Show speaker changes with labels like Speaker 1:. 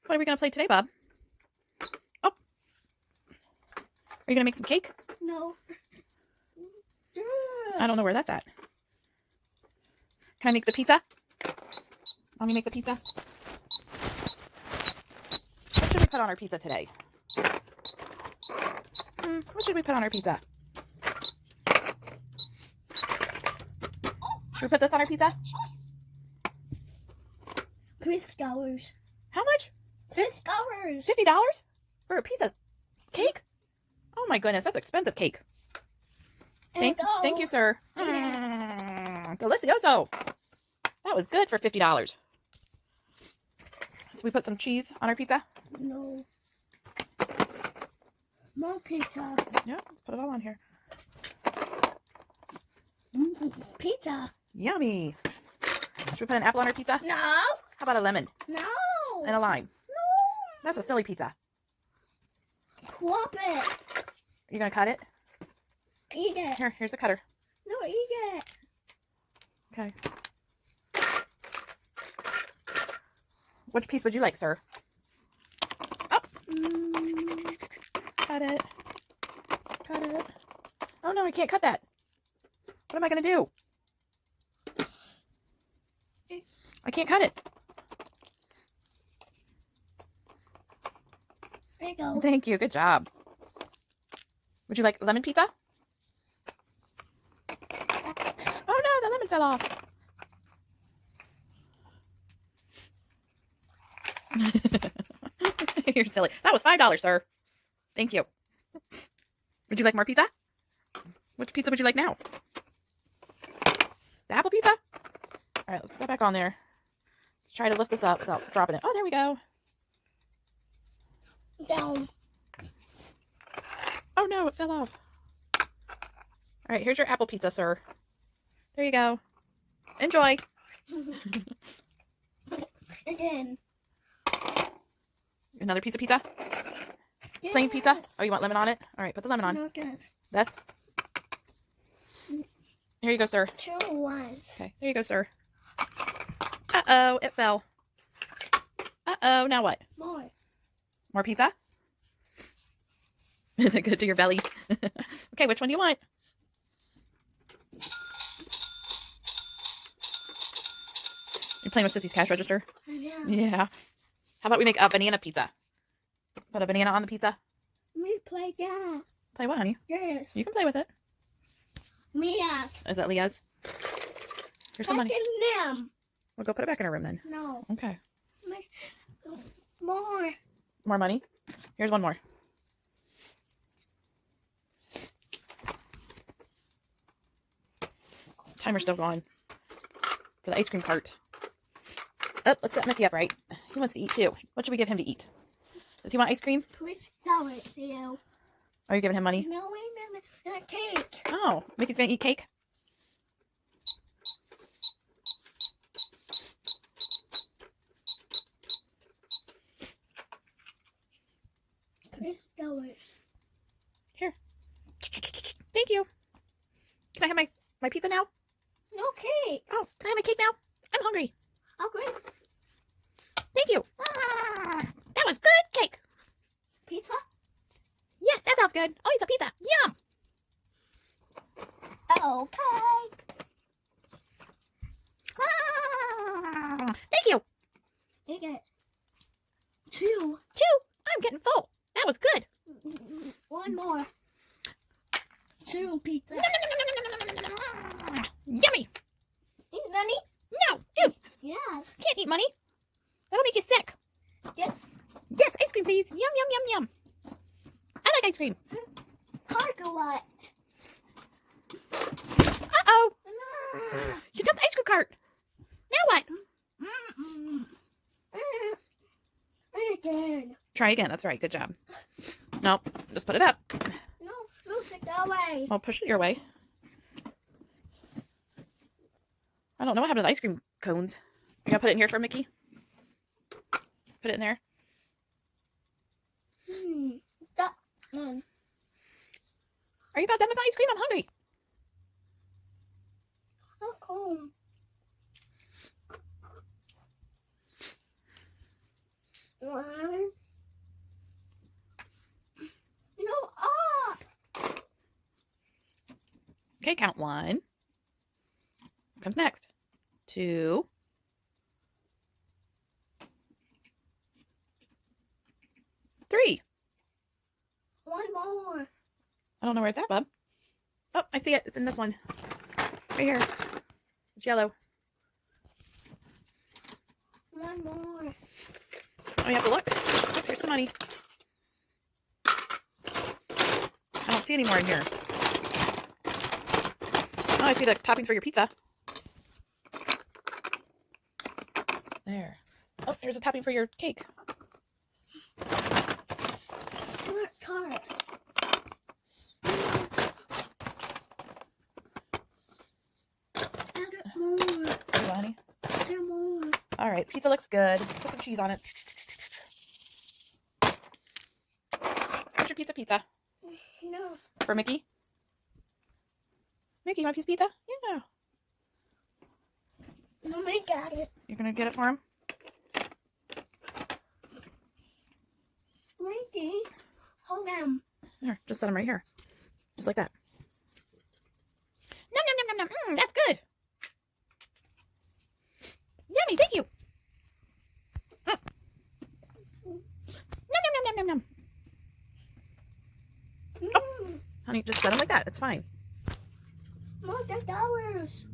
Speaker 1: What are we going to play today, Bob? Oh. Are you going to make some cake?
Speaker 2: No.
Speaker 1: I don't know where that's at. Can I make the pizza? Want me to make the pizza? What should we put on our pizza today? What should we put on our pizza? Should we put this on our pizza?
Speaker 2: $50.
Speaker 1: How much?
Speaker 2: $50.
Speaker 1: $50 for a piece of cake? Oh my goodness, that's expensive cake. Thank you, sir. Delicioso. That was good for $50. So we put some cheese on our pizza?
Speaker 2: No. More pizza.
Speaker 1: Yeah, let's put it all on here.
Speaker 2: Pizza.
Speaker 1: Yummy. Should we put an apple on our pizza?
Speaker 2: No.
Speaker 1: How about a lemon?
Speaker 2: No.
Speaker 1: And a lime?
Speaker 2: No.
Speaker 1: That's a silly pizza.
Speaker 2: Crop it.
Speaker 1: You gonna cut it?
Speaker 2: Eat it.
Speaker 1: Here's the cutter.
Speaker 2: No, eat it.
Speaker 1: Okay. Which piece would you like, sir? Oh! Cut it. Cut it. Oh no, I can't cut that. What am I gonna do? I can't cut it.
Speaker 2: There you go.
Speaker 1: Thank you. Good job. Would you like lemon pizza? Oh no, the lemon fell off. You're silly. That was $5, sir. Thank you. Would you like more pizza? Which pizza would you like now? The apple pizza? All right, let's put that back on there. Let's try to lift this up without dropping it. Oh, there we go.
Speaker 2: Down.
Speaker 1: Oh no, it fell off. All right, here's your apple pizza, sir. There you go. Enjoy.
Speaker 2: Again.
Speaker 1: Another piece of pizza? Plain pizza? Oh, you want lemon on it? All right, put the lemon on.
Speaker 2: No, yes.
Speaker 1: That's... Here you go, sir.
Speaker 2: 2 ones.
Speaker 1: Okay, there you go, sir. Uh-oh, it fell. Uh-oh, now what?
Speaker 2: More.
Speaker 1: More pizza? Is it good to your belly? Okay, which one do you want? You're playing with Sissy's cash register?
Speaker 2: Yeah.
Speaker 1: Yeah. How about we make a banana pizza? Put a banana on the pizza?
Speaker 2: We play that.
Speaker 1: Play what, honey?
Speaker 2: Yes.
Speaker 1: You can play with it.
Speaker 2: Mia's.
Speaker 1: Is that Leah's? Here's some money.
Speaker 2: Them.
Speaker 1: We'll go put it back in her room then.
Speaker 2: No.
Speaker 1: Okay.
Speaker 2: More.
Speaker 1: More money? Here's one more. Timer's still going for the ice cream cart. Oh, let's set Mickey up right. He wants to eat too. What should we give him to eat? Does he want ice cream?
Speaker 2: Please tell it, you.
Speaker 1: Are you giving him money?
Speaker 2: No, wait a cake.
Speaker 1: Oh, Mickey's gonna eat cake?
Speaker 2: Please tell it.
Speaker 1: Here. Thank you. Can I have my pizza now?
Speaker 2: No cake.
Speaker 1: Oh, can I have my cake now? I'm hungry.
Speaker 2: Okay.
Speaker 1: Thank you. That was good cake.
Speaker 2: Pizza?
Speaker 1: Yes, that sounds good. Oh, it's a pizza. Yum.
Speaker 2: Okay.
Speaker 1: Thank you.
Speaker 2: Take it. 2.
Speaker 1: I'm getting full. That was good.
Speaker 2: One more. 2 pizza.
Speaker 1: Yummy.
Speaker 2: Eat money?
Speaker 1: No. Ew.
Speaker 2: Yes.
Speaker 1: Can't eat money. That'll make you sick.
Speaker 2: Yes.
Speaker 1: Yes, ice cream, please. Yum, yum, yum, yum. I like ice cream.
Speaker 2: Cargo what?
Speaker 1: Uh-oh. You dumped the ice cream cart. Now what?
Speaker 2: Again.
Speaker 1: Try again. That's right. Good job. Nope. Just put it up.
Speaker 2: No, move it that way.
Speaker 1: I'll push it your way. I don't know what happened to the ice cream cones. You gonna put it in here for Mickey? Put it in there.
Speaker 2: That one.
Speaker 1: Are you about done with my ice cream? I'm hungry.
Speaker 2: How come?
Speaker 1: Okay, count 1. What comes next? 2. 3.
Speaker 2: One more.
Speaker 1: I don't know where it's at, bub. Oh, I see it. It's in this one. Right here. It's yellow.
Speaker 2: One more.
Speaker 1: Oh, you have to look. Oh, here's some money. I don't see any more in here. Oh, I see the toppings for your pizza. There. Oh, here's a topping for your cake.
Speaker 2: More carrots. I got more.
Speaker 1: There you go, honey.
Speaker 2: I got more.
Speaker 1: All right, pizza looks good. Put some cheese on it. Where's your pizza?
Speaker 2: No.
Speaker 1: For Mickey? Mickey, you want a piece of pizza? Yeah.
Speaker 2: Mommy got it.
Speaker 1: You're going to get it for him?
Speaker 2: Winky. Hold on.
Speaker 1: Here, just set him right here. Just like that. Nom, nom, nom, nom, nom. That's good. Yummy, thank you. Nom, nom, nom, nom, nom, nom. Honey, just set him like that. It's fine.
Speaker 2: More $10.